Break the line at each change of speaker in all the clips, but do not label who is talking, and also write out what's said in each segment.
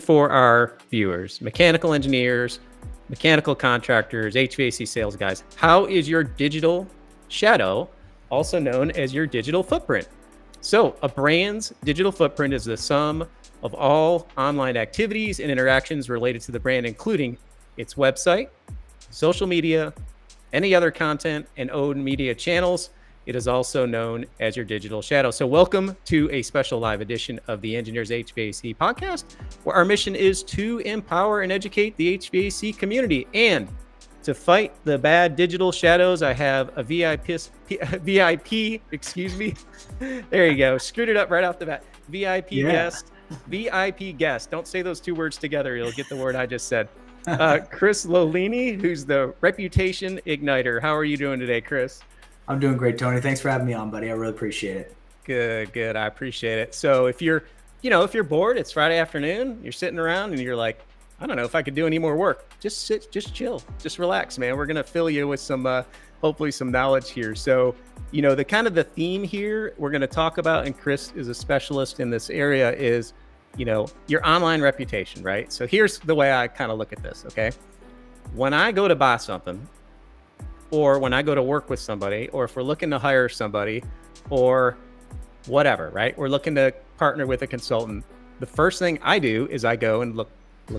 for our viewers, mechanical engineers, mechanical contractors, HVAC sales guys, how is your digital shadow, also known as your digital footprint? So a brand's digital footprint is the sum of all online activities and interactions related to the brand, including its website, social media, any other content, and owned media channels. It is also known as your digital shadow. So welcome to a special live edition of the Engineers HVAC Podcast, where our mission is to empower and educate the HVAC community. And to fight the bad digital shadows, I have a VIP, excuse me. There you go. Screwed it up right off the bat. VIP guest. Don't say those two words together. You'll get the word I just said. Chris Lollini, who's the Reputation Igniter. How are you doing today, Chris?
I'm doing great, Tony. Thanks for having me on, buddy. I really appreciate it.
Good. I appreciate it. So if you're bored, it's Friday afternoon, you're sitting around and you're like, I don't know if I could do any more work. Just sit, just chill, just relax, man. We're going to fill you with some, hopefully some knowledge here. So, the theme here we're going to talk about, and Chris is a specialist in this area, is, your online reputation, right? So here's the way I kind of look at this. Okay. When I go to buy something, or when I go to work with somebody, or if we're looking to hire somebody or whatever, right? We're looking to partner with a consultant. The first thing I do is I go and look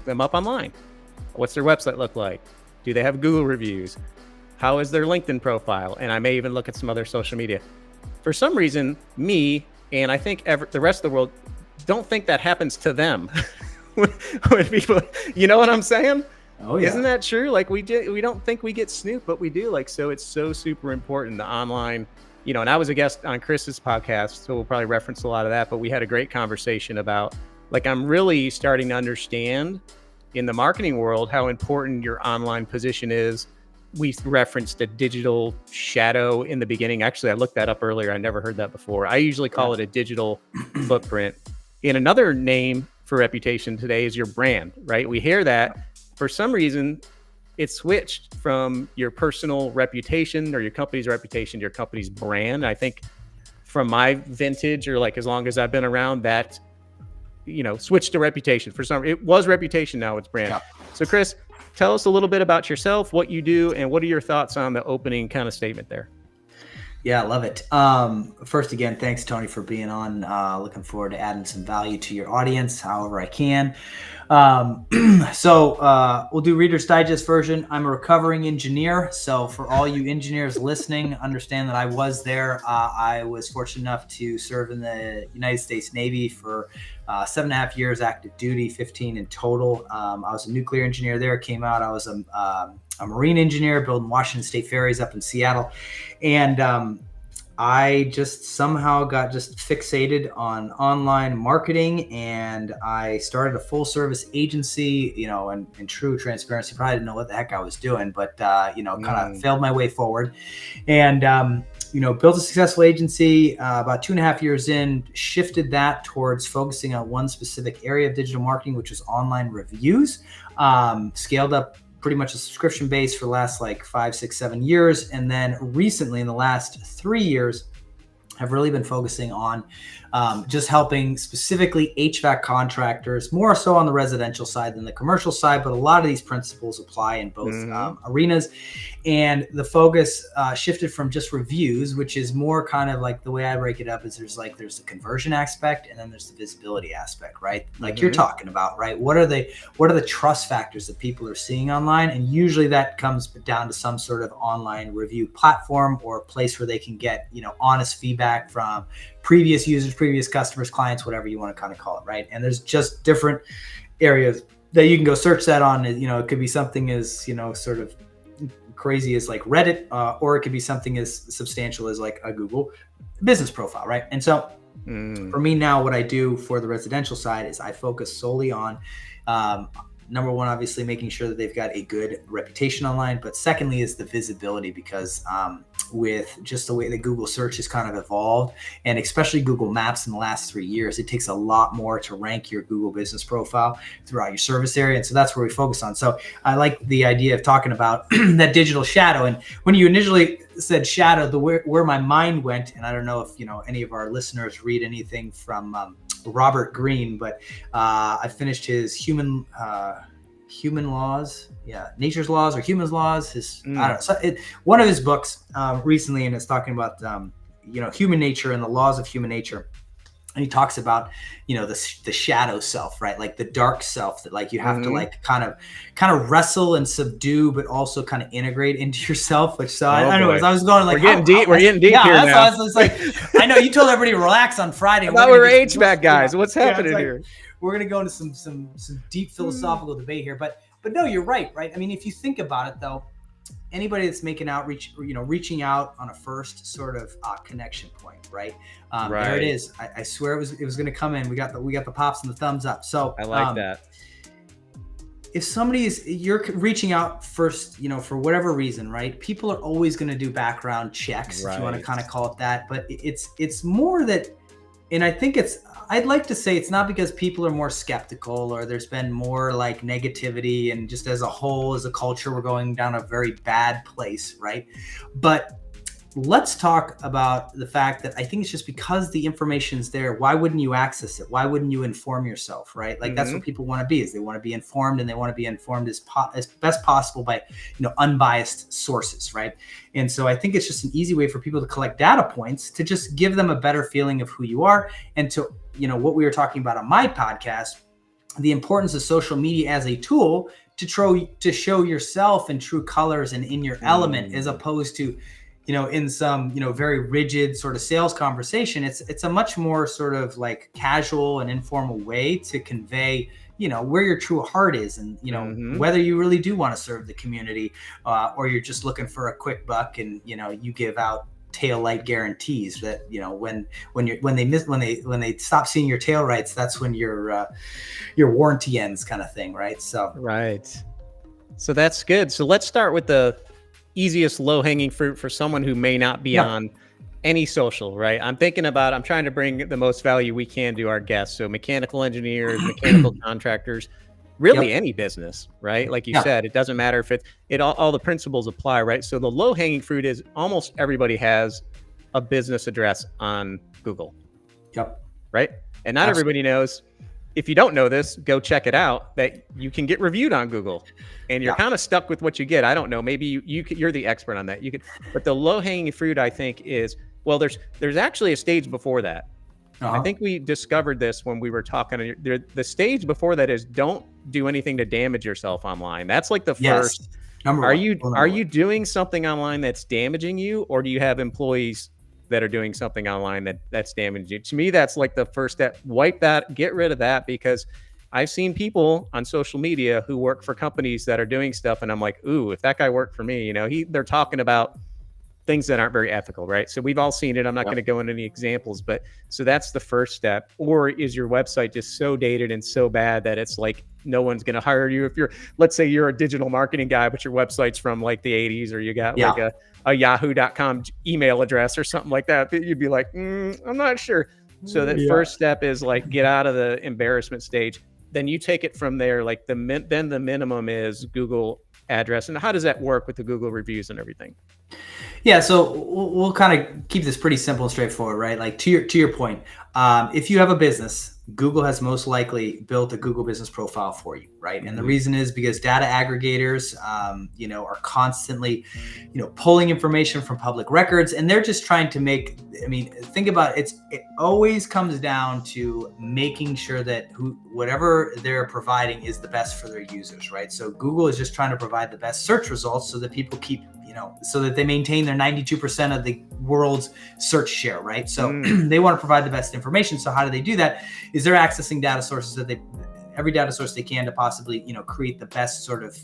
them up online. What's their website look like? Do they have Google reviews? How is their LinkedIn profile? And I may even look at some other social media. For some reason, me, and I think the rest of the world, don't think that happens to them. when people, you know what I'm saying?
Oh, yeah.
Isn't that true? Like we don't think we get snooped, but we do. Like, so it's so super important, the online, and I was a guest on Chris's podcast, so we'll probably reference a lot of that, but we had a great conversation about, like, I'm really starting to understand in the marketing world how important your online position is. We referenced a digital shadow in the beginning. Actually, I looked that up earlier. I never heard that before. I usually call it a digital footprint. And another name for reputation today is your brand, right? We hear that. For some reason, it switched from your personal reputation or your company's reputation to your company's brand. I think from my vintage, or like as long as I've been around, that switched to reputation. It was reputation, now it's brand. Yeah. So Chris, tell us a little bit about yourself, what you do, and what are your thoughts on the opening kind of statement there?
Yeah, I love it. First, again, thanks, Tony, for being on. Looking forward to adding some value to your audience, however I can. So we'll do Reader's Digest version. I'm a recovering engineer. So for all you engineers listening, understand that I was there. I was fortunate enough to serve in the United States Navy for 7.5 years active duty, 15 in total. I was a nuclear engineer there. Came out. I was a marine engineer building Washington State ferries up in Seattle. And I just somehow got just fixated on online marketing, and I started a full service agency, and in true transparency, probably didn't know what the heck I was doing, but, kind of failed my way forward and, built a successful agency, about 2.5 years in, shifted that towards focusing on one specific area of digital marketing, which was online reviews, scaled up pretty much a subscription base for the last 5, 6, 7 years. And then recently in the last 3 years, I've really been focusing on just helping specifically HVAC contractors, more so on the residential side than the commercial side, but a lot of these principles apply in both arenas. And the focus shifted from just reviews, which is more kind of like the way I break it up is there's the conversion aspect and then there's the visibility aspect, right? Like you're talking about, right? What are the trust factors that people are seeing online? And usually that comes down to some sort of online review platform or a place where they can get, honest feedback from previous users, previous customers, clients, whatever you want to kind of call it, right? And there's just different areas that you can go search that on. It could be something as, sort of crazy as like Reddit, or it could be something as substantial as like a Google business profile, right? And so for me now, what I do for the residential side is I focus solely on number one, obviously making sure that they've got a good reputation online, but secondly is the visibility, because with just the way that Google search has kind of evolved, and especially Google Maps in the last 3 years, it takes a lot more to rank your Google business profile throughout your service area. And so that's where we focus on. So I like the idea of talking about that digital shadow. And when you initially said shadow, where my mind went, and I don't know if any of our listeners read anything from Robert Greene, but I finished his Human Laws, Nature's Laws or Human's Laws. I don't know. So one of his books recently, and it's talking about human nature and the laws of human nature. And he talks about, the shadow self, right? Like the dark self that like you have to like kind of wrestle and subdue, but also kind of integrate into yourself. Which anyways, I was going like,
we're getting deep here now.
So it's like, I know you told everybody to relax on Friday.
I thought we were HVAC guys. What's happening here?
We're gonna go into some deep philosophical debate here, but no, you're right. I mean, if you think about it, though, anybody that's making outreach, reaching out on a first sort of connection point, right? There it is. I swear it was going to come in. We got the pops and the thumbs up. So
I like that.
If you're reaching out first, for whatever reason, right? People are always going to do background checks, if you want to kind of call it that. But it's more that, and I think I'd like to say it's not because people are more skeptical or there's been more like negativity and just as a whole, as a culture, we're going down a very bad place, right? But let's talk about the fact that I think it's just because the information's there. Why wouldn't you access it? Why wouldn't you inform yourself, right? Like that's what people want to be, is they want to be informed, and they want to be informed as best possible by, unbiased sources, right? And so I think it's just an easy way for people to collect data points to just give them a better feeling of who you are. And to, what we were talking about on my podcast, the importance of social media as a tool to show yourself in true colors and in your element, as opposed to, in some, very rigid sort of sales conversation. It's a much more sort of like casual and informal way to convey, where your true heart is, and, whether you really do want to serve the community, or you're just looking for a quick buck, and, you give out tail light guarantees that, when they stop seeing your tail lights, that's when your warranty ends, kind of thing. Right. So that's good. So let's start with the easiest low-hanging fruit for someone who may not be on any social, right? I'm trying to bring the most value we can to our guests. So mechanical engineers, mechanical contractors, really any business, right? Like you said, it doesn't matter if all the principles apply, right? So the low-hanging fruit is almost everybody has a business address on Google. Right? And not everybody knows. If you don't know this, go check it out, that you can get reviewed on Google, and you're kind of stuck with what you get. I don't know. Maybe you're the expert on that. But the low hanging fruit, I think, is, well, there's actually a stage before that. I think we discovered this when we were talking. The stage before that is, don't do anything to damage yourself online. That's like the first. Are you doing something online that's damaging you, or do you have employees that are doing something online that's damaging you? To me, that's like the first step. Wipe that, get rid of that, because I've seen people on social media who work for companies that are doing stuff, and I'm like, ooh, if that guy worked for me, they're talking about things that aren't very ethical, right? So we've all seen it. I'm not going to go into any examples, but so that's the first step. Or is your website just so dated and so bad that it's like no one's going to hire you? If let's say you're a digital marketing guy, but your website's from like the 80s, or you got like a yahoo.com email address or something like that, you'd be like, I'm not sure. So that first step is like, get out of the embarrassment stage. Then you take it from there. Like then the minimum is Google address. And how does that work with the Google reviews and everything? Yeah, so we'll kind of keep this pretty simple and straightforward, right? Like to your point, if you have a business, Google has most likely built a Google business profile for you, right? And the reason is because data aggregators, are constantly, pulling information from public records, and they're just trying to think about it. It always comes down to making sure that whatever they're providing is the best for their users, right? So Google is just trying to provide the best search results so that people keep, so that they maintain their 92% of the world's search share, right? So they want to provide the best information. So how do they do that? Is they're accessing data sources every data source they can to possibly, create the best sort of,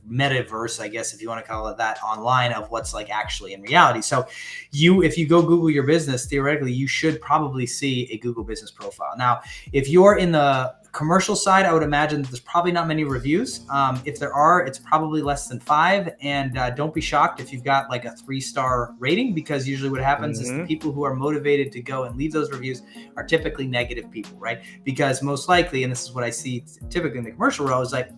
metaverse, I guess, if you want to call it that, online of what's like actually in reality. So if you go Google your business, theoretically, you should probably see a Google business profile. Now, if you're in the commercial side, I would imagine there's probably not many reviews. If there are, it's probably less than 5. And don't be shocked if you've got like a 3-star rating, because usually what happens is the people who are motivated to go and leave those reviews are typically negative people, right? Because most likely, and this is what I see typically in the commercial row, is like,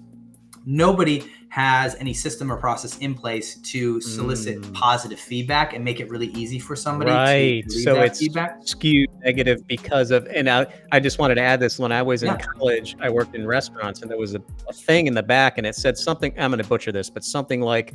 nobody has any system or process in place to solicit positive feedback and make it really easy for somebody to leave
so
that
it's
feedback.
skewed negative because of, and I just wanted to add this. When I was in college, I worked in restaurants, and there was a thing in the back, and it said something, I'm going to butcher this, but something like,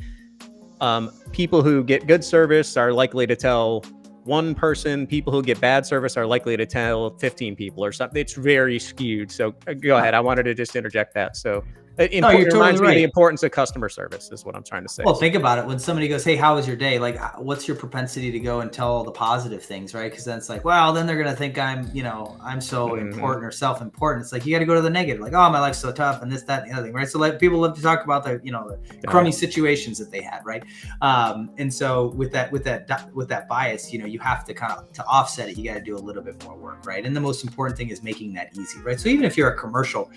people who get good service are likely to tell one person, people who get bad service are likely to tell 15 people or something. It's very skewed. So go ahead. I wanted to just interject that. So it reminds me of the importance of customer service is what I'm trying to say.
Well, think about it. When somebody goes, hey, how was your day? Like, what's your propensity to go and tell all the positive things, right? Because then it's like, well, then they're going to think I'm so important or self-important. It's like, you got to go to the negative. Like, oh, my life's so tough and this, that, and the other thing, right? So like people love to talk about the crummy situations that they had, right? And so with that bias, you have to to offset it. You got to do a little bit more work, right? And the most important thing is making that easy, right? So even if you're a commercial,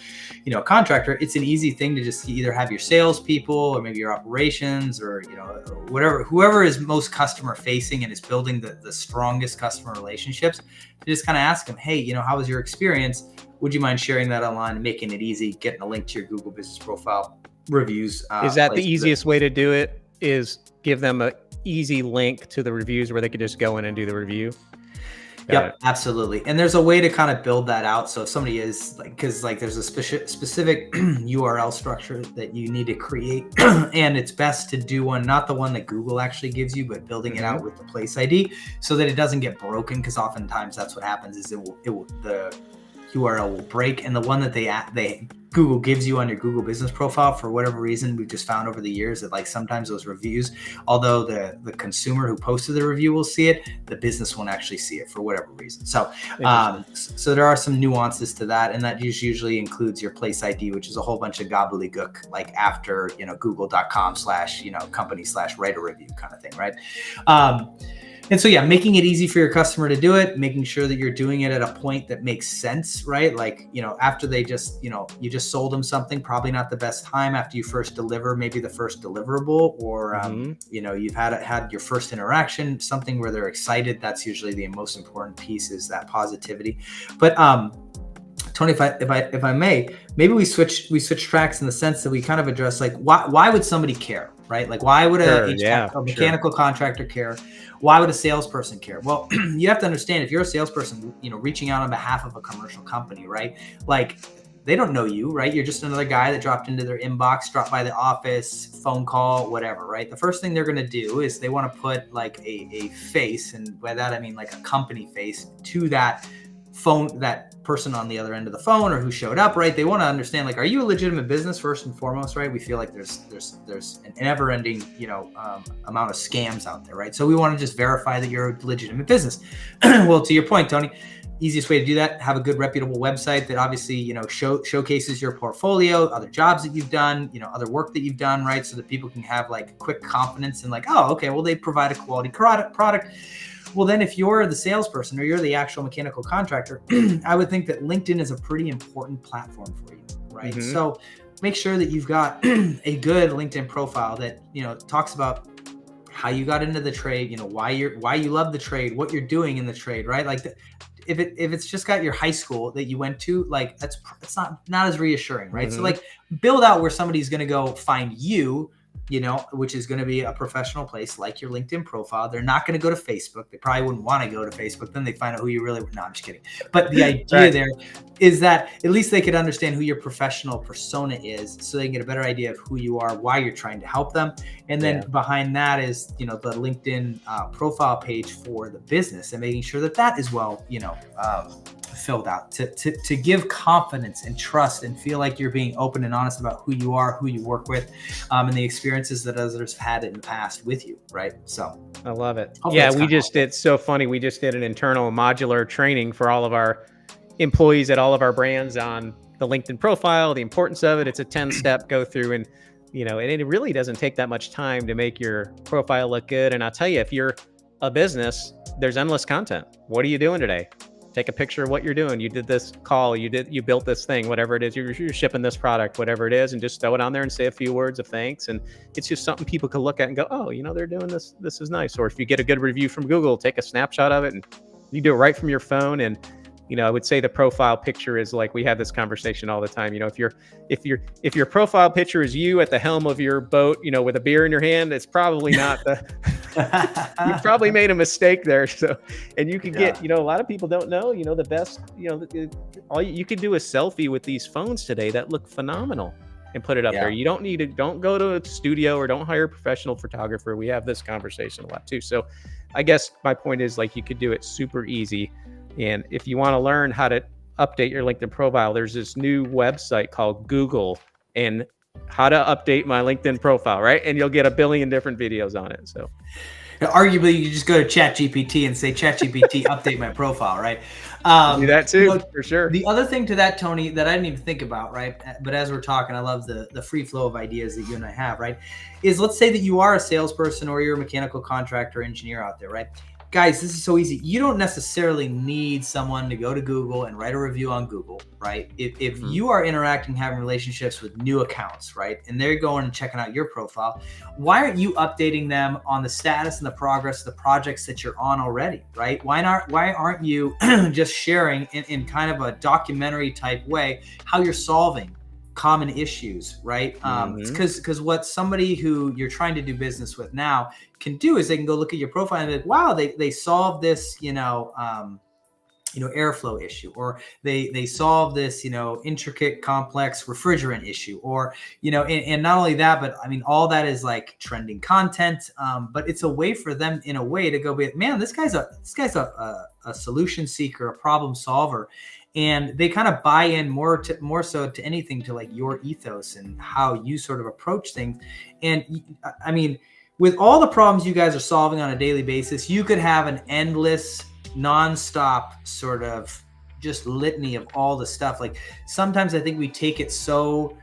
contractor, it's an easy thing to just either have your salespeople or maybe your operations or whatever, whoever is most customer facing and is building the strongest customer relationships, to just kind of ask them, hey, how was your experience? Would you mind sharing that online and making it easy, getting a link to your Google Business Profile, reviews?
Is that the easiest way to do it? Is give them an easy link to the reviews where they could just go in and do the review?
Yep, absolutely. And there's a way to kind of build that out. So if somebody is because there's a specific URL structure that you need to create, and it's best to do one, not the one that Google actually gives you, but building it out with the place ID so that it doesn't get broken. Because oftentimes that's what happens is the URL will break, and the one that Google gives you on your Google Business Profile, for whatever reason, we've just found over the years that sometimes those reviews, although the consumer who posted the review will see it, the business won't actually see it for whatever reason. So so there are some nuances to that, and that usually includes your place ID, which is a whole bunch of gobbledygook after google.com/company/write a review kind of thing, right? And so, making it easy for your customer to do it, making sure that you're doing it at a point that makes sense, right? After they just, you just sold them something, probably not the best time after you first deliver, maybe the first deliverable, or, you've had your first interaction, something where they're excited. That's usually the most important piece, is that positivity. But, Tony, if I may, maybe we switch tracks in the sense that we kind of address why would somebody care, right? Why would a mechanical contractor care? Why would a salesperson care? Well, you have to understand, if you're a salesperson, reaching out on behalf of a commercial company, right? They don't know you, right? You're just another guy that dropped into their inbox, dropped by the office, phone call, whatever, right? The first thing they're going to do is they want to put a face, and by that I mean a company face, to that phone, that person on the other end of the phone or who showed up, right? They want to understand, are you a legitimate business first and foremost, right? We feel like there's an never-ending, amount of scams out there, right? So we want to just verify that you're a legitimate business. Well, to your point, Tony, easiest way to do that, have a good reputable website that obviously, showcases your portfolio, other jobs that you've done, other work that you've done, right? So that people can have quick confidence in oh, okay, well, they provide a quality product. Well, then if you're the salesperson or you're the actual mechanical contractor, I would think that LinkedIn is a pretty important platform for you, right? So make sure that you've got a good LinkedIn profile that, talks about how you got into the trade, why you love the trade, what you're doing in the trade, right? If it's just got your high school that you went to, it's not as reassuring, right? So build out where somebody's going to go find you, which is going to be a professional place like your LinkedIn profile. They're not going to go to Facebook. They probably wouldn't want to go to Facebook. Then they find out who you really were. No, I'm just kidding. But the idea there is that at least they could understand who your professional persona is, so they can get a better idea of who you are, why you're trying to help them. And then behind that is, the LinkedIn profile page for the business, and making sure that is well, filled out to give confidence and trust and feel like you're being open and honest about who you are, who you work with, and the experiences that others have had in the past with you, right? So
I love it. Yeah, it's so funny. We just did an internal modular training for all of our employees at all of our brands on the LinkedIn profile, the importance of it. It's a 10-step go through, and and it really doesn't take that much time to make your profile look good. And I'll tell you, if you're a business, there's endless content. What are you doing today? Take a picture of what you're doing. You did this call, you built this thing, whatever it is, you're shipping this product, whatever it is, and just throw it on there and say a few words of thanks. And it's just something people can look at and go, oh, they're doing this. This is nice. Or if you get a good review from Google, take a snapshot of it, and you do it right from your phone. And I would say the profile picture is like, we have this conversation all the time. If your profile picture is you at the helm of your boat, with a beer in your hand, it's probably not you probably made a mistake there. So, and you can get, a lot of people don't know, the best, all you can do a selfie with these phones today that look phenomenal and put it up there. You don't go to a studio or don't hire a professional photographer. We have this conversation a lot too. So I guess my point is, like, you could do it super easy. And if you want to learn how to update your LinkedIn profile, there's this new website called Google and how to update my LinkedIn profile, right? And you'll get a billion different videos on it. So
arguably, you just go to ChatGPT and say, ChatGPT, update my profile, right?
Do that too, for sure.
The other thing to that, Tony, that I didn't even think about, right? But as we're talking, I love the free flow of ideas that you and I have, right? Is, let's say that you are a salesperson or you're a mechanical contractor, engineer out there, right? Guys, this is so easy. You don't necessarily need someone to go to Google and write a review on Google, right? If you are interacting, having relationships with new accounts, right, and they're going and checking out your profile, why aren't you updating them on the status and the progress of the projects that you're on already, right? Why aren't you just sharing in kind of a documentary type way how you're solving common issues, right? Because what somebody who you're trying to do business with now can do is they can go look at your profile and be like, wow, they solved this, airflow issue, or they solved this, intricate, complex refrigerant issue, or, and not only that, but I mean, all that is like trending content. But it's a way for them, in a way, to go, man, this guy's a solution seeker, a problem solver. And they kind of buy in more so to anything, to like your ethos and how you sort of approach things. And I mean, with all the problems you guys are solving on a daily basis, you could have an endless, nonstop sort of just litany of all the stuff. Like, sometimes I think we take it so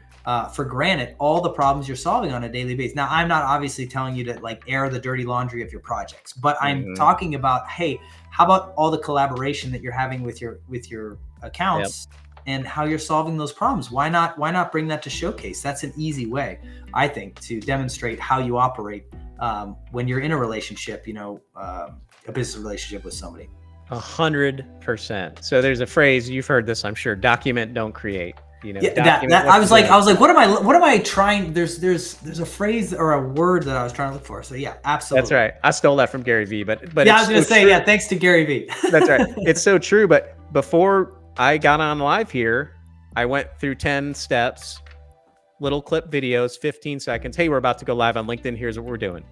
for granted, all the problems you're solving on a daily basis. Now, I'm not obviously telling you to like air the dirty laundry of your projects, but I'm talking about, hey, how about all the collaboration that you're having with your accounts and how you're solving those problems? Why not bring that to showcase? That's an easy way, I think, to demonstrate how you operate when you're in a relationship, a business relationship with somebody.
100%. So there's a phrase, you've heard this, I'm sure: document, don't create.
I was like, what am I trying? There's a phrase or a word that I was trying to look for. So yeah, absolutely. That's
right. I stole that from Gary Vee, but
yeah, I was going to say, thanks to Gary Vee.
That's right. It's so true. But before I got on live here, I went through 10 steps, little clip videos, 15 seconds. Hey, we're about to go live on LinkedIn. Here's what we're doing.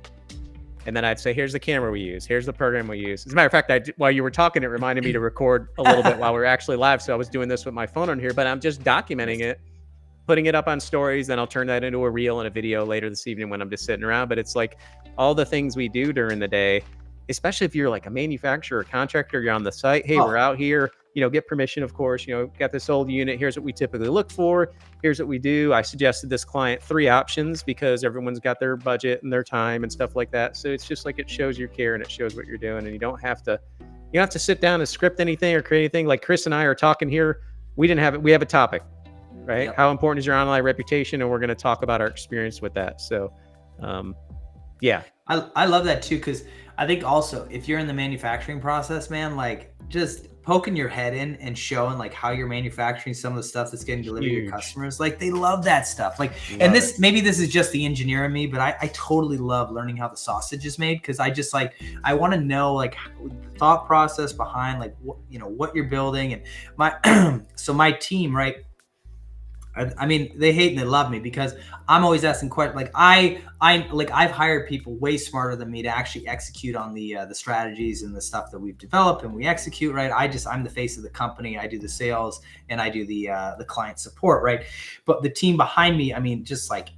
And then I'd say, here's the camera we use. Here's the program we use. As a matter of fact, while you were talking, it reminded me to record a little bit while we were actually live. So I was doing this with my phone on here, but I'm just documenting it, putting it up on stories. Then I'll turn that into a reel and a video later this evening when I'm just sitting around. But it's like all the things we do during the day, especially if you're like a manufacturer or contractor, you're on the site. Hey, we're out here, get permission, of course, got this old unit. Here's what we typically look for. Here's what we do. I suggested this client 3 options because everyone's got their budget and their time and stuff like that. So it's just like, it shows your care and it shows what you're doing. And you don't have to sit down and script anything or create anything. Like Chris and I are talking here. We have a topic, right? Yep. How important is your online reputation? And we're going to talk about our experience with that. So,
I love that too, because I think also if you're in the manufacturing process, man, like just poking your head in and showing like how you're manufacturing some of the stuff that's getting delivered to your customers, like they love that stuff. Like, and this, maybe this is just the engineer in me, but I totally love learning how the sausage is made, because I just like, I want to know like the thought process behind like what you're building. And my team, right? I mean, they hate and they love me because I'm always asking questions. Like I've hired people way smarter than me to actually execute on the strategies and the stuff that we've developed and we execute, right? I'm the face of the company. I do the sales and I do the client support, right? But the team behind me, I mean, just like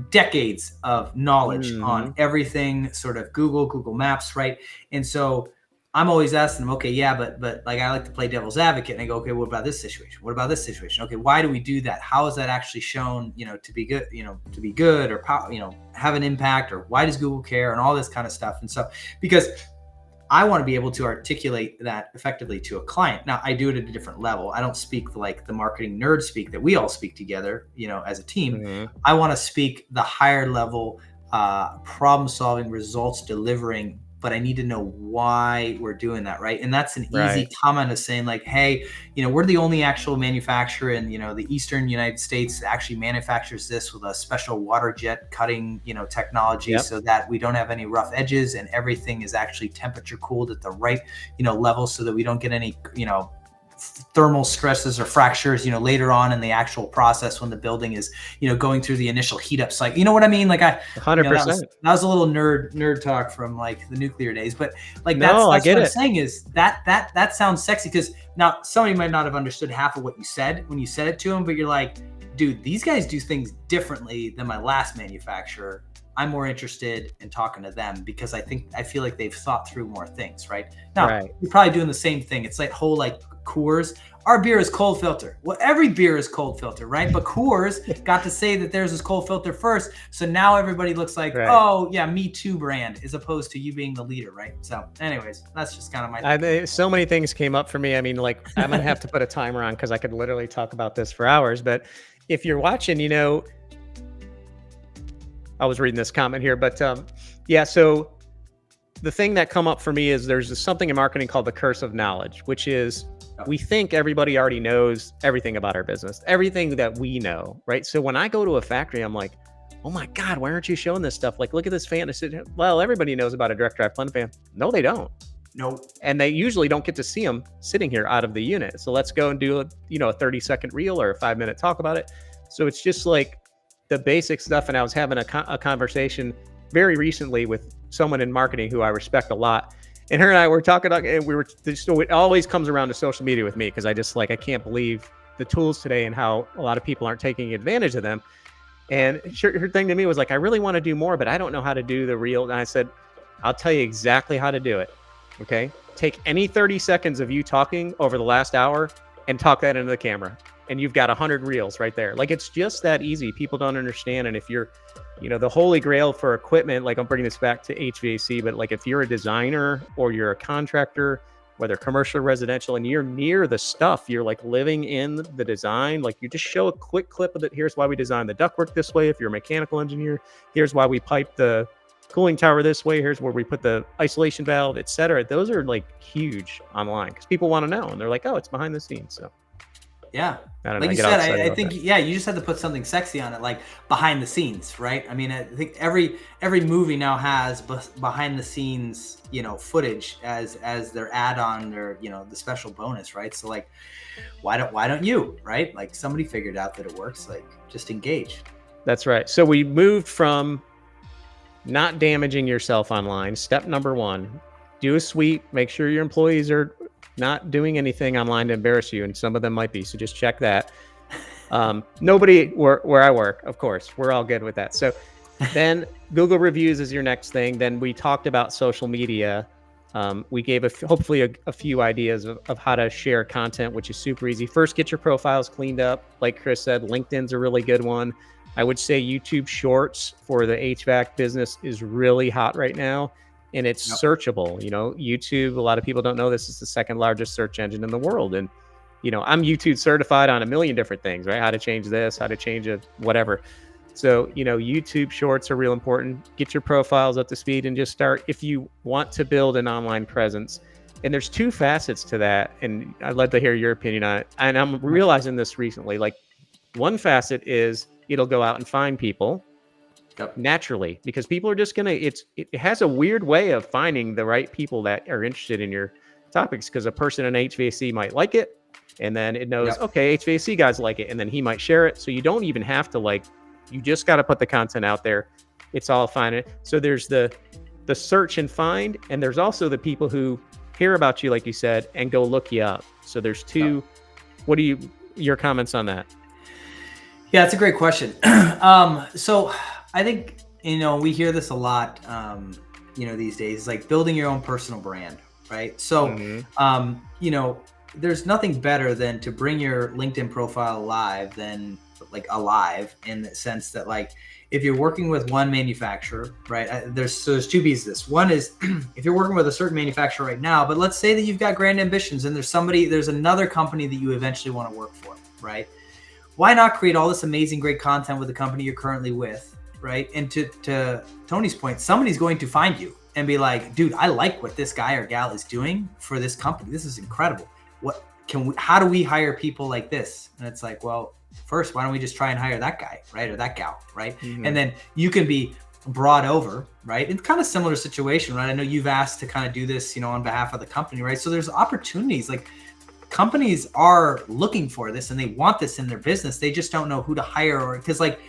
decades of knowledge on everything, sort of Google Maps, right? And so I'm always asking them, okay, yeah, but like I like to play devil's advocate, and I go, okay, what about this situation? What about this situation? Okay, why do we do that? How is that actually shown, to be good, or have an impact, or why does Google care, and all this kind of stuff. And so, because I want to be able to articulate that effectively to a client. Now, I do it at a different level. I don't speak like the marketing nerd speak that we all speak together, as a team. I want to speak the higher level, problem solving, results delivering but I need to know why we're doing that, right? And that's an easy
Right.
comment of saying like, hey, we're the only actual manufacturer in, the Eastern United States that actually manufactures this with a special water jet cutting, technology,
Yep.
so that we don't have any rough edges and everything is actually temperature cooled at the right, level, so that we don't get any, thermal stresses or fractures, later on in the actual process when the building is, going through the initial heat up cycle. You know what I mean? Like that
100%.
was a little nerd talk from like the nuclear days, but like
No, I
that's
get
what I'm
it.
saying is that sounds sexy, because now somebody might not have understood half of what you said when you said it to them, but you're like, dude, these guys do things differently than my last manufacturer. I'm more interested in talking to them because I feel like they've thought through more things, right? Now,
Right.
you're probably doing the same thing. It's like whole like Coors. Our beer is cold filter. Well, every beer is cold filter, right? But Coors got to say that theirs is cold filter first. So now everybody looks like,
Right.
oh yeah, me too brand, as opposed to you being the leader, right? So anyways, that's just kind of my
So many things came up for me. I mean, like, I'm going to have to put a timer on because I could literally talk about this for hours. But if you're watching, I was reading this comment here, but yeah, so the thing that come up for me is there's something in marketing called the curse of knowledge, which is we think everybody already knows everything about our business, everything that we know, right? So when I go to a factory, I'm like, oh my God, why aren't you showing this stuff? Like, look at this fan. I said, well, everybody knows about a direct drive blend fan. No, they don't.
Nope.
And they usually don't get to see them sitting here out of the unit. So let's go and do a 30-second reel or a 5-minute talk about it. So it's just like the basic stuff. And I was having a conversation very recently with someone in marketing who I respect a lot. And her and I were talking, and so it always comes around to social media with me, because I can't believe the tools today and how a lot of people aren't taking advantage of them. And her thing to me was like, I really want to do more, but I don't know how to do the reel. And I said, I'll tell you exactly how to do it. Okay. Take any 30 seconds of you talking over the last hour and talk that into the camera. And you've got 100 reels right there. Like, it's just that easy. People don't understand. And if you're, the holy grail for equipment, like, I'm bringing this back to HVAC, but like if you're a designer or you're a contractor, whether commercial or residential, and you're near the stuff, you're like living in the design, like you just show a quick clip of it. Here's why we designed the ductwork this way. If you're a mechanical engineer, here's why we piped the cooling tower this way. Here's where we put the isolation valve, etc. Those are like huge online because people want to know, and they're like, oh, it's behind the scenes. So
yeah,
I don't know.
like you said, I think you just had to put something sexy on it, like behind the scenes, right? I mean, I think every movie now has behind the scenes, footage as their add-on or the special bonus, right? So like, why don't you, right? Like, somebody figured out that it works. Like, just engage.
That's right. So we moved from not damaging yourself online. Step number 1, do a sweep. Make sure your employees are not doing anything online to embarrass you, and some of them might be, so just check that. Nobody where I work, of course, we're all good with that. So then Google reviews is your next thing. Then we talked about social media. We gave hopefully a few ideas of how to share content, which is super easy. First, get your profiles cleaned up. Like Chris said, LinkedIn's a really good one. I would say YouTube Shorts for the HVAC business is really hot right now. And it's searchable. YouTube, a lot of people don't know this is the second largest search engine in the world. And, I'm YouTube certified on a million different things, right? How to change this, how to change it, whatever. So, YouTube Shorts are real important. Get your profiles up to speed and just start. If you want to build an online presence, and there's 2 facets to that, and I'd love to hear your opinion on it. And I'm realizing this recently, like, one facet is it'll go out and find people. Yep. Naturally, because people are just it has a weird way of finding the right people that are interested in your topics, because a person in HVAC might like it, and then it knows, okay, HVAC guys like it, and then he might share it. So you don't even have to you just got to put the content out there. It's all fine. So there's the search and find, and there's also the people who hear about you, like you said, and go look you up. So there's 2. What are your comments on that?
Yeah, it's a great question. So I think, we hear this a lot, these days, like building your own personal brand, right? So, there's nothing better than to bring your LinkedIn profile alive in the sense that, like, if you're working with one manufacturer, right, there's 2 pieces of this. One is if you're working with a certain manufacturer right now, but let's say that you've got grand ambitions and there's another company that you eventually want to work for, right? Why not create all this amazing, great content with the company you're currently with, right? And to Tony's point, somebody's going to find you, and be like, dude, I like what this guy or gal is doing for this company. This is incredible. How do we hire people like this? And it's like, well, first, why don't we just try and hire that guy, right? Or that gal, right?
Mm-hmm.
And then you can be brought over, right? It's kind of similar situation, right? I know you've asked to kind of do this, on behalf of the company, right? So there's opportunities. Like, companies are looking for this and they want this in their business. They just don't know who to hire, or because, like,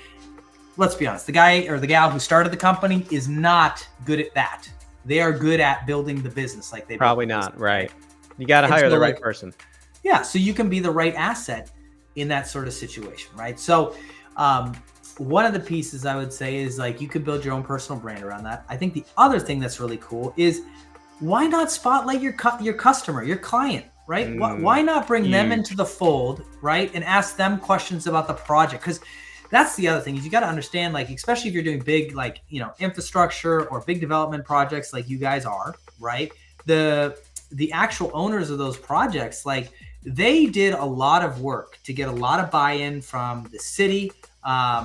let's be honest, the guy or the gal who started the company is not good at that. They are good at building the business. Like, they
probably not, right? You got to hire the right person.
Yeah, so you can be the right asset in that sort of situation, right? So one of the pieces I would say is, like, you could build your own personal brand around that. I think the other thing that's really cool is, why not spotlight your customer, your client, right? Why not bring them into the fold, right? And ask them questions about the project? Because that's the other thing, is you got to understand, like, especially if you're doing big, like, infrastructure or big development projects like you guys are, right? The actual owners of those projects, like, they did a lot of work to get a lot of buy-in from the city,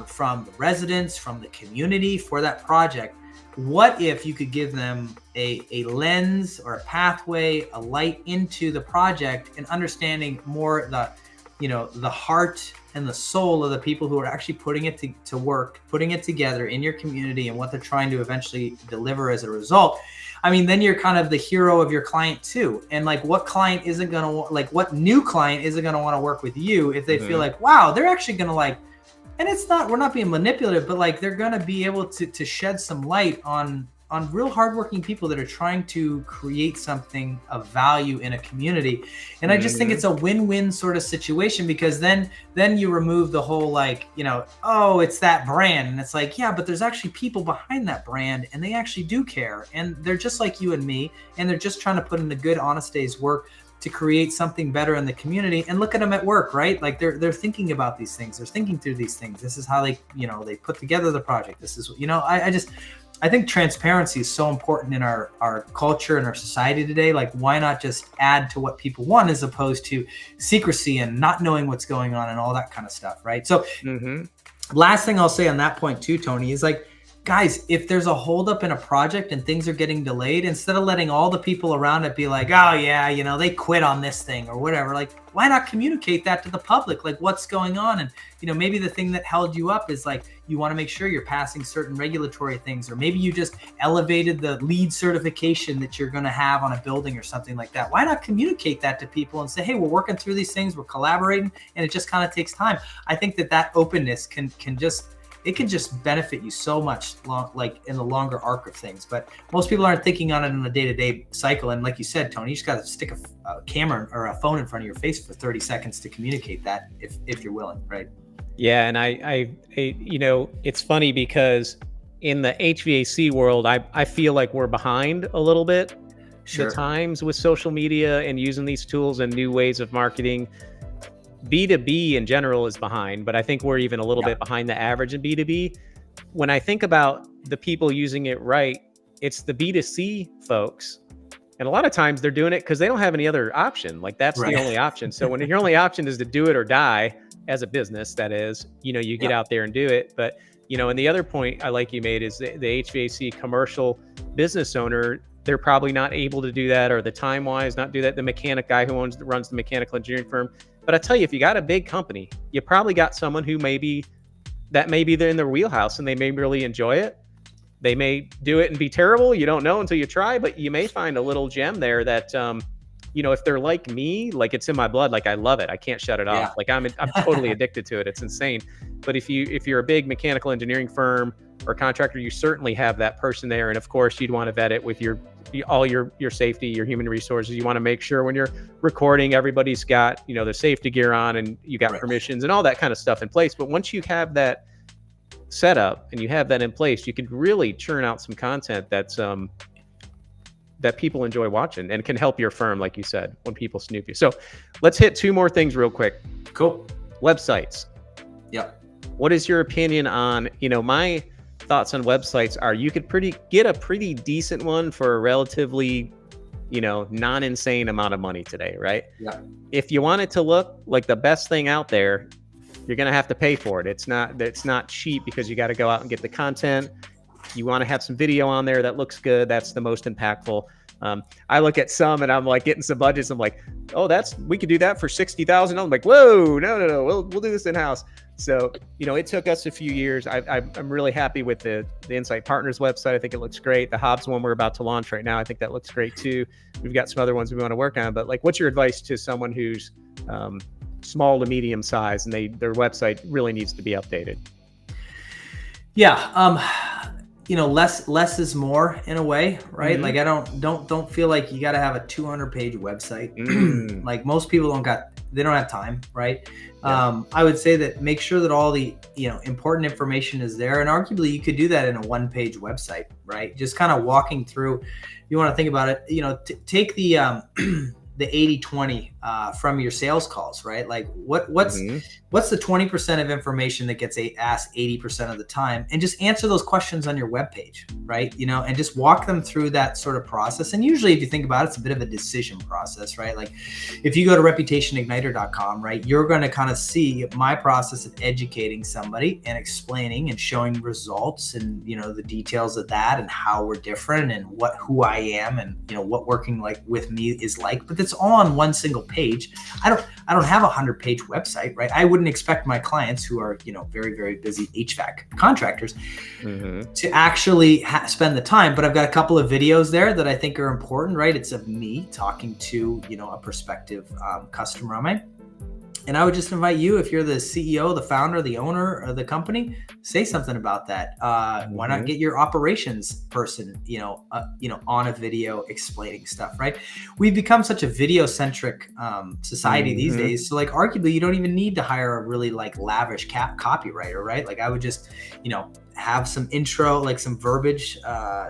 from the residents, from the community for that project. What if you could give them a lens or a pathway, a light into the project, and understanding more the heart and the soul of the people who are actually putting it to work, putting it together in your community, and what they're trying to eventually deliver as a result. I mean, then you're kind of the hero of your client too. And, like, what client isn't going to, like, what new client isn't going to want to work with you if they feel like, wow, they're actually going to, like, and we're not being manipulative, but, like, they're going to be able to shed some light on real hardworking people that are trying to create something of value in a community. And I just think it's a win-win sort of situation, because then you remove the whole, like, oh, it's that brand. And it's like, yeah, but there's actually people behind that brand, and they actually do care. And they're just like you and me, and they're just trying to put in a good, honest day's work to create something better in the community. And look at them at work, right? Like, they're thinking about these things. They're thinking through these things. This is how they put together the project. This is, I think transparency is so important in our culture and our society today. Like, why not just add to what people want, as opposed to secrecy and not knowing what's going on and all that kind of stuff, right? So last thing I'll say on that point too, Tony, is, like, guys, if there's a holdup in a project and things are getting delayed, instead of letting all the people around it be like, oh yeah, they quit on this thing or whatever, like, why not communicate that to the public? Like, what's going on? And, maybe the thing that held you up is, like, you want to make sure you're passing certain regulatory things, or maybe you just elevated the LEED certification that you're going to have on a building or something like that. Why not communicate that to people and say, hey, we're working through these things, we're collaborating, and it just kind of takes time. I think that openness can just benefit you so much, like, in the longer arc of things. But most people aren't thinking on it in a day-to-day cycle. And like you said, Tony, you just got to stick a camera or a phone in front of your face for 30 seconds to communicate that, if you're willing, right?
Yeah, and I it's funny, because in the HVAC world, I feel like we're behind a little bit. Sure. The times with social media and using these tools and new ways of marketing. B2B in general is behind, but I think we're even a little bit behind the average in B2B. When I think about the people using it right, it's the B2C folks. And a lot of times they're doing it because they don't have any other option. Like, that's the only option. So when your only option is to do it or die as a business, that is, you get out there and do it. But, and the other point I like you made is the HVAC commercial business owner, they're probably not able to do that, or the time-wise not do that. The mechanic guy who runs the mechanical engineering firm. But I tell you, if you got a big company, you probably got someone who maybe they're in their wheelhouse and they may really enjoy it. They may do it and be terrible. You don't know until you try, but you may find a little gem there that, if they're like me, like, it's in my blood, like, I love it. I can't shut it off. Like, I'm totally addicted to it. It's insane. But if you're a big mechanical engineering firm or contractor, you certainly have that person there. And of course, you'd want to vet it with all your safety, your human resources. You want to make sure when you're recording, everybody's got, their safety gear on, and you got permissions and all that kind of stuff in place. But once you have that set up and you have that in place, you can really churn out some content that's that people enjoy watching and can help your firm, like you said, when people snoop you. So let's hit two more things real quick.
Cool.
Websites.
Yep.
What is your opinion on, my thoughts on websites are, you could get a pretty decent one for a relatively, non-insane amount of money today, right?
Yeah.
If you want it to look like the best thing out there, you're going to have to pay for it. It's not cheap, because you got to go out and get the content. you want to have some video on there that looks good. That's the most impactful. I look at some and I'm like getting some budgets. I'm like, oh, we could do that for $60,000. I'm like, whoa, no. We'll do this in-house. So, it took us a few years. I'm really happy with the Insight Partners website. I think it looks great. The Hobbs one we're about to launch right now, I think that looks great too. We've got some other ones we want to work on, but like, what's your advice to someone who's small to medium size and their website really needs to be updated?
Yeah. Less is more in a way, right?
Mm-hmm.
Like I don't feel like you got to have a 200-page website. Like most people they don't have time, right? Yeah. I would say that make sure that all the, important information is there. And arguably you could do that in a 1-page website, right? Just kind of walking through, you want to think about it, take the 80-20 from your sales calls, right? Like what's the 20% of information that gets asked 80% of the time, and just answer those questions on your webpage, right? And just walk them through that sort of process. And usually if you think about it, it's a bit of a decision process, right? Like if you go to reputationigniter.com, right, you're going to kind of see my process of educating somebody and explaining and showing results and, the details of that and how we're different and who I am and, what working like with me is like, but it's all on one single page. I don't have a 100-page website, right? I wouldn't expect my clients who are, very, very busy HVAC contractors to actually spend the time, but I've got a couple of videos there that I think are important, right? It's of me talking to, a prospective customer of mine. And I would just invite you, if you're the CEO, the founder, the owner of the company, say something about that. Why not get your operations person, on a video explaining stuff, right? We've become such a video-centric society these days. So like arguably you don't even need to hire a really like lavish copywriter, right? Like I would just, have some intro, like some verbiage,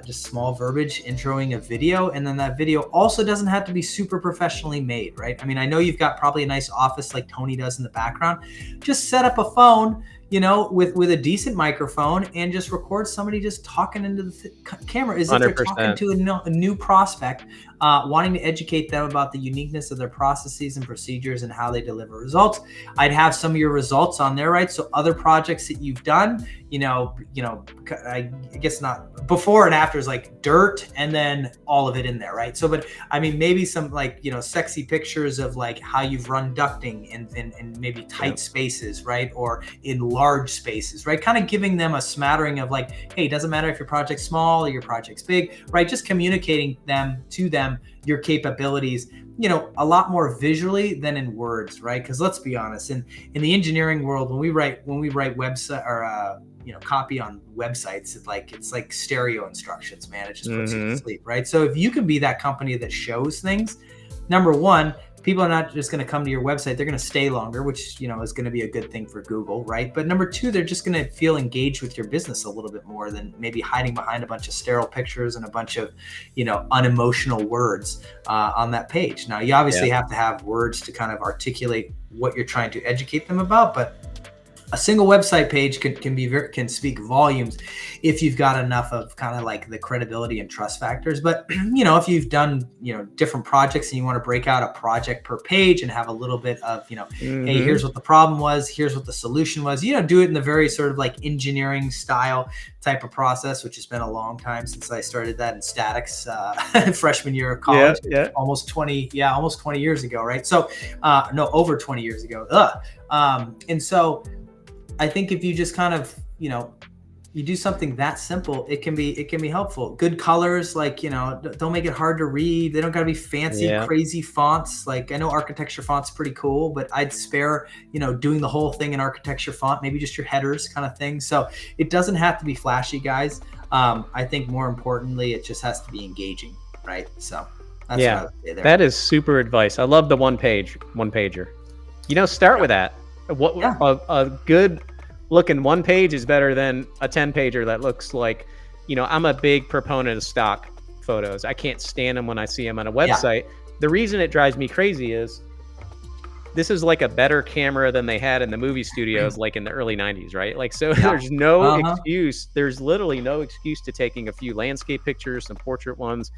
just small verbiage introing a video. And then that video also doesn't have to be super professionally made, right? I mean, I know you've got probably a nice office like Tony does in the background. Just set up a phone, with a decent microphone and just record somebody just talking into the camera as if they're
100%.
talking to a new prospect, wanting to educate them about the uniqueness of their processes and procedures and how they deliver results. I'd have some of your results on there, right? So other projects that you've done, I guess not before and after is like dirt and then all of it in there, right? So, but I mean, maybe some like, sexy pictures of like how you've run ducting in maybe tight spaces, right? Or in large spaces, right? Kind of giving them a smattering of like, hey, it doesn't matter if your project's small or your project's big, right? Just communicating to them your capabilities, a lot more visually than in words, right? Because let's be honest, in the engineering world, when we write website or copy on websites, it's like stereo instructions, man. It just puts you to sleep, right? So if you can be that company that shows things, number one, people are not just going to come to your website. They're going to stay longer, which, is going to be a good thing for Google, right? But number two, they're just going to feel engaged with your business a little bit more than maybe hiding behind a bunch of sterile pictures and a bunch of, unemotional words on that page. Now, you obviously have to have words to kind of articulate what you're trying to educate them about, but a single website page can speak volumes if you've got enough of kind of like the credibility and trust factors. But if you've done different projects and you want to break out a project per page and have a little bit of hey, here's what the problem was, here's what the solution was, do it in the very sort of like engineering style type of process, which has been a long time since I started that in statics freshman year of college. Almost 20 years ago, right? So no, over 20 years ago. And so I think if you just kind of, you do something that simple, it can be helpful. Good colors, like, don't make it hard to read. They don't got to be fancy, crazy fonts. Like I know architecture font's pretty cool, but I'd spare, doing the whole thing in architecture font, maybe just your headers kind of thing. So it doesn't have to be flashy, guys. I think more importantly, it just has to be engaging, right? So that's what I would say there.
That is super advice. I love the one pager. Start with that. A good looking one page is better than a 10-pager that looks like, I'm a big proponent of stock photos. I can't stand them when I see them on a website. The reason it drives me crazy is this is like a better camera than they had in the movie studios, like in the early 90s, right? Like, so there's no excuse. There's literally no excuse to taking a few landscape pictures, some portrait ones.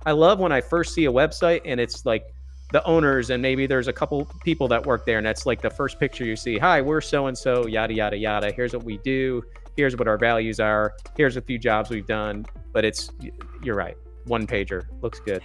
I love when I first see a website and it's like the owners and maybe there's a couple people that work there and that's like the first picture you see. Hi, we're so-and-so, yada, yada, yada. Here's what we do. here's what our values are, here's a few jobs we've done. But you're right, one pager looks good.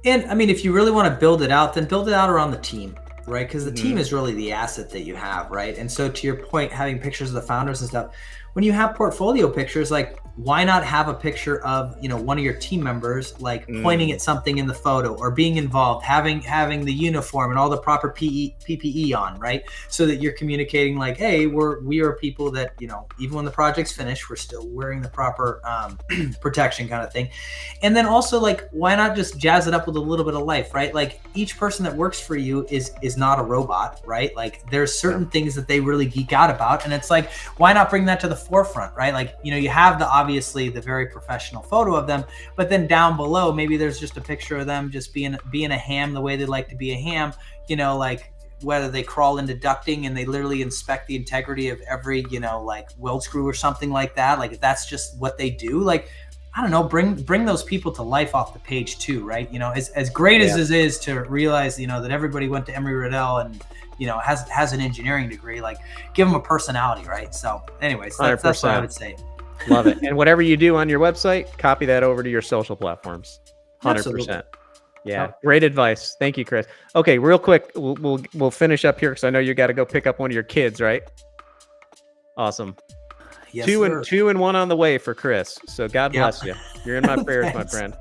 And I mean, if you really want to build it out, then build it out around the team, right? Because the team is really the asset that you have, right? And so to your point, having pictures of the founders and stuff, when you have portfolio pictures, like why not have a picture of, one of your team members, like pointing at something in the photo or being involved, having the uniform and all the proper PPE on, right? So that you're communicating like, hey, we are people that, even when the project's finished, we're still wearing the proper protection kind of thing. And then also like, why not just jazz it up with a little bit of life, right? Like each person that works for you is not a robot, right? Like there's certain things that they really geek out about. And it's like, why not bring that to the forefront, right? Like, you have obviously the very professional photo of them, but then down below, maybe there's just a picture of them just being a ham the way they like to be a ham, like whether they crawl into ducting and they literally inspect the integrity of every, like weld screw or something like that. Like if that's just what they do, like, I don't know, bring those people to life off the page too, right? As great as this is to realize, that everybody went to Emory-Riddell and, has an engineering degree, like give them a personality, right? So anyways, that's what I would say.
Love it. And whatever you do on your website, copy that over to your social platforms. 100%. Absolutely. Yeah. Yep. Great advice. Thank you, Chris. Okay. Real quick. We'll finish up here because I know you got to go pick up one of your kids, right? Awesome. Yes, two and one on the way for Chris. So God bless you. You're in my prayers, my friend.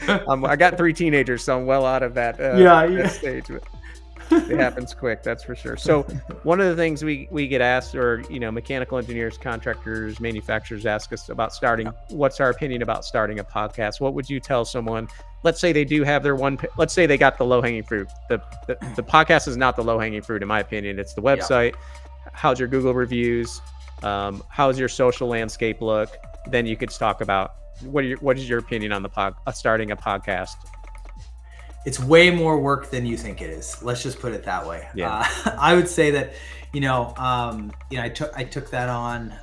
I got 3 teenagers, so I'm well out of that, that stage. It happens quick, that's for sure. So one of the things we get asked, or mechanical engineers, contractors, manufacturers ask us about starting. What's our opinion about starting a podcast? What would you tell someone? Let's say they do have their let's say they got the low-hanging fruit. The podcast is not the low-hanging fruit, in my opinion. It's the website. How's your Google reviews? How's your social landscape look? Then you could talk about what is your opinion on starting a podcast?
It's way more work than you think it is. Let's just put it that way. Yeah. I would say that, I took that on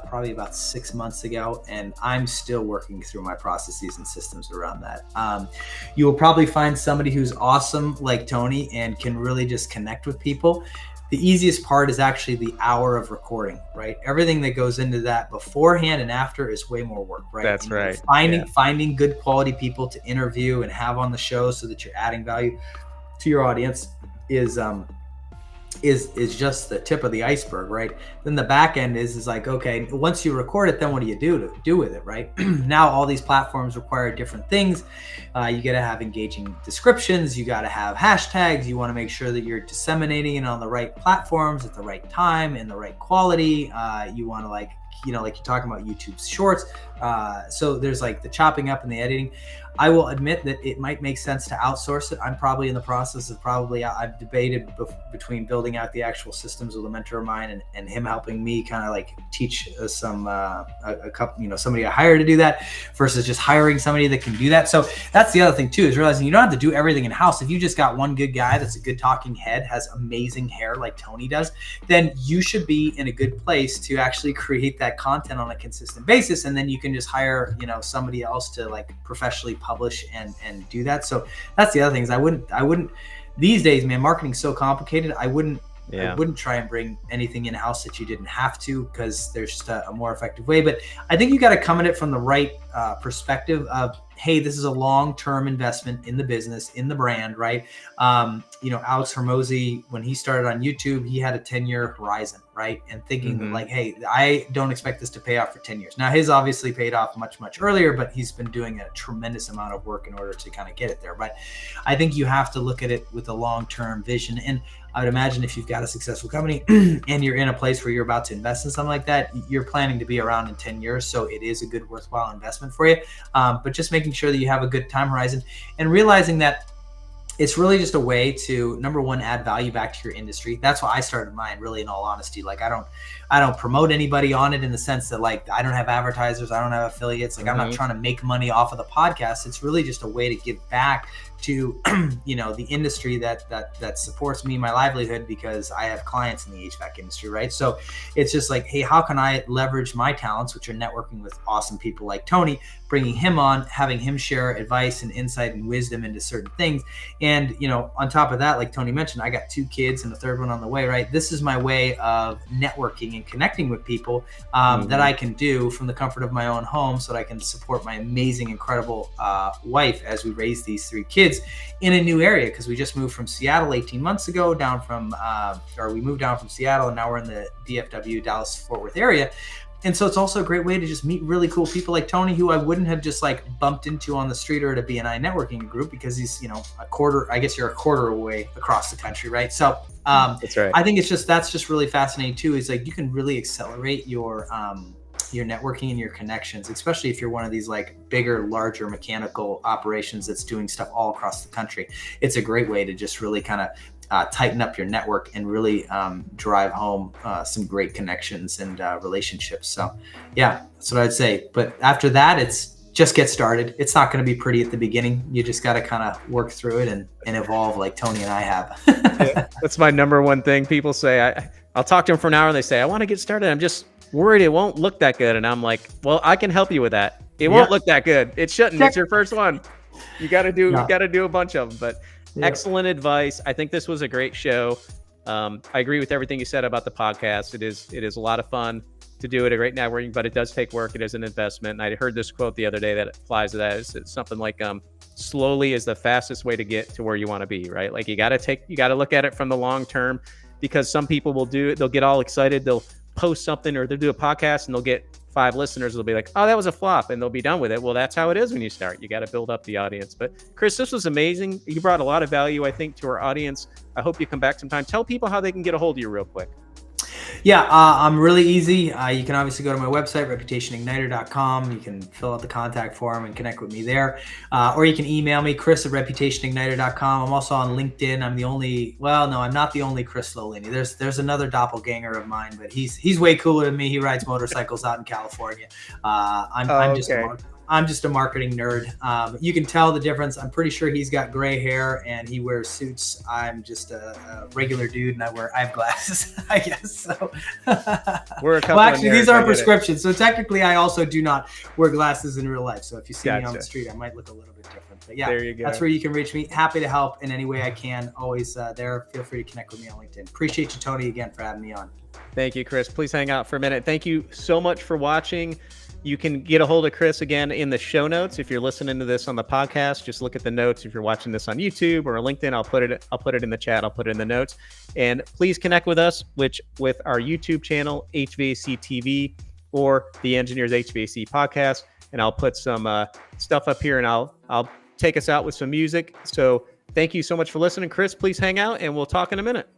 probably about 6 months ago, and I'm still working through my processes and systems around that. You will probably find somebody who's awesome like Tony and can really just connect with people. The easiest part is actually the hour of recording, right? Everything that goes into that beforehand and after is way more work, right?
That's right.
Finding good quality people to interview and have on the show so that you're adding value to your audience is just the tip of the iceberg, right? Then the back end is like, okay, once you record it, then what do you do with it, right? Now all these platforms require different things. You got to have engaging descriptions. You got to have hashtags. You want to make sure that you're disseminating it on the right platforms at the right time and the right quality. You want to like you're talking about YouTube shorts. So there's like the chopping up and the editing. I will admit that it might make sense to outsource it. I'm probably in the process of I've debated between building out the actual systems with a mentor of mine and him helping me kind of like teach some, a couple, somebody I hire to do that versus just hiring somebody that can do that. So that's the other thing too, is realizing you don't have to do everything in house. If you just got one good guy that's a good talking head, has amazing hair like Tony does, then you should be in a good place to actually create that content on a consistent basis. And then you can just hire, somebody else to like professionally publish and do that. So that's the other thing is I wouldn't these days, man, marketing's so complicated. I wouldn't try and bring anything in house that you didn't have to, because there's just a more effective way. But I think you got to come at it from the right perspective of, hey, this is a long-term investment in the business, in the brand, right? Alex Hormozy, when he started on YouTube, he had a 10-year horizon, right? And thinking that like, hey, I don't expect this to pay off for 10 years. Now, his obviously paid off much, much earlier, but he's been doing a tremendous amount of work in order to kind of get it there. But I think you have to look at it with a long-term vision. And I would imagine if you've got a successful company and you're in a place where you're about to invest in something like that, you're planning to be around in 10 years. So it is a good, worthwhile investment for you. But just making sure that you have a good time horizon and realizing that it's really just a way to, number one, add value back to your industry. That's why I started mine, really, in all honesty. Like I don't promote anybody on it in the sense that like I don't have advertisers, I don't have affiliates. Like I'm not trying to make money off of the podcast. It's really just a way to give back to the industry that supports me, my livelihood, because I have clients in the HVAC industry, right? So it's just like, hey, how can I leverage my talents, which are networking with awesome people like Tony, bringing him on, having him share advice and insight and wisdom into certain things, And, on top of that, like Tony mentioned, I got 2 kids and a third one on the way, right? This is my way of networking and connecting with people that I can do from the comfort of my own home so that I can support my amazing, incredible wife as we raise these 3 kids in a new area, because we just moved from Seattle 18 months ago we moved down from Seattle, and now we're in the DFW, Dallas-Fort Worth area. And so it's also a great way to just meet really cool people like Tony, who I wouldn't have just like bumped into on the street or at a BNI networking group, because he's, you're a quarter away across the country. Right. So
that's right.
I think that's just really fascinating too, is like you can really accelerate your networking and your connections, especially if you're one of these like bigger, larger mechanical operations that's doing stuff all across the country. It's a great way to just really kind of tighten up your network and really drive home some great connections and relationships. So yeah, that's what I'd say. But after that, it's just get started. It's not going to be pretty at the beginning. You just got to kind of work through it and evolve like Tony and I have.
Yeah, that's my number one thing. People say, I'll talk to them for an hour and they say, I want to get started. I'm just worried it won't look that good. And I'm like, well, I can help you with that. It won't look that good. It shouldn't. It's your first one. You got to do a bunch of them. But excellent advice. I think this was a great show. I agree with everything you said about the podcast. It is a lot of fun to do it, a great networking, but it does take work. It is an investment. And I heard this quote the other day that applies to that. It's something like, slowly is the fastest way to get to where you want to be, right? Like you got to look at it from the long term, because some people will do it. They'll get all excited. They'll post something or they'll do a podcast and they'll get 5 listeners. They'll be like, oh, that was a flop, and they'll be done with it. Well, that's how it is when you start. You got to build up the audience. But Chris, this was amazing. You brought a lot of value, I think, to our audience. I hope you come back sometime. Tell people how they can get a hold of you real quick.
Yeah, I'm really easy. You can obviously go to my website, reputationigniter.com. You can fill out the contact form and connect with me there. Or you can email me, chris@reputationigniter.com. I'm also on LinkedIn. I'm not the only Chris Lollini. There's another doppelganger of mine, but he's way cooler than me. He rides motorcycles out in California. I'm just a marketing nerd. You can tell the difference. I'm pretty sure he's got gray hair and he wears suits. I'm just a regular dude, and I have glasses, I guess. So
we're a couple.
Well, actually, these are prescriptions. So technically, I also do not wear glasses in real life. So if you see me on the street, I might look a little bit different. But yeah,
there you go.
That's where you can reach me. Happy to help in any way I can. Always there. Feel free to connect with me on LinkedIn. Appreciate you, Tony, again for having me on.
Thank you, Chris. Please hang out for a minute. Thank you so much for watching. You can get a hold of Chris again in the show notes. If you're listening to this on the podcast, just look at the notes. If you're watching this on YouTube or LinkedIn, I'll put it in the chat. I'll put it in the notes. And please connect with us, with our YouTube channel, HVAC TV, or the Engineers HVAC Podcast. And I'll put some stuff up here, and I'll take us out with some music. So thank you so much for listening. Chris, please hang out, and we'll talk in a minute.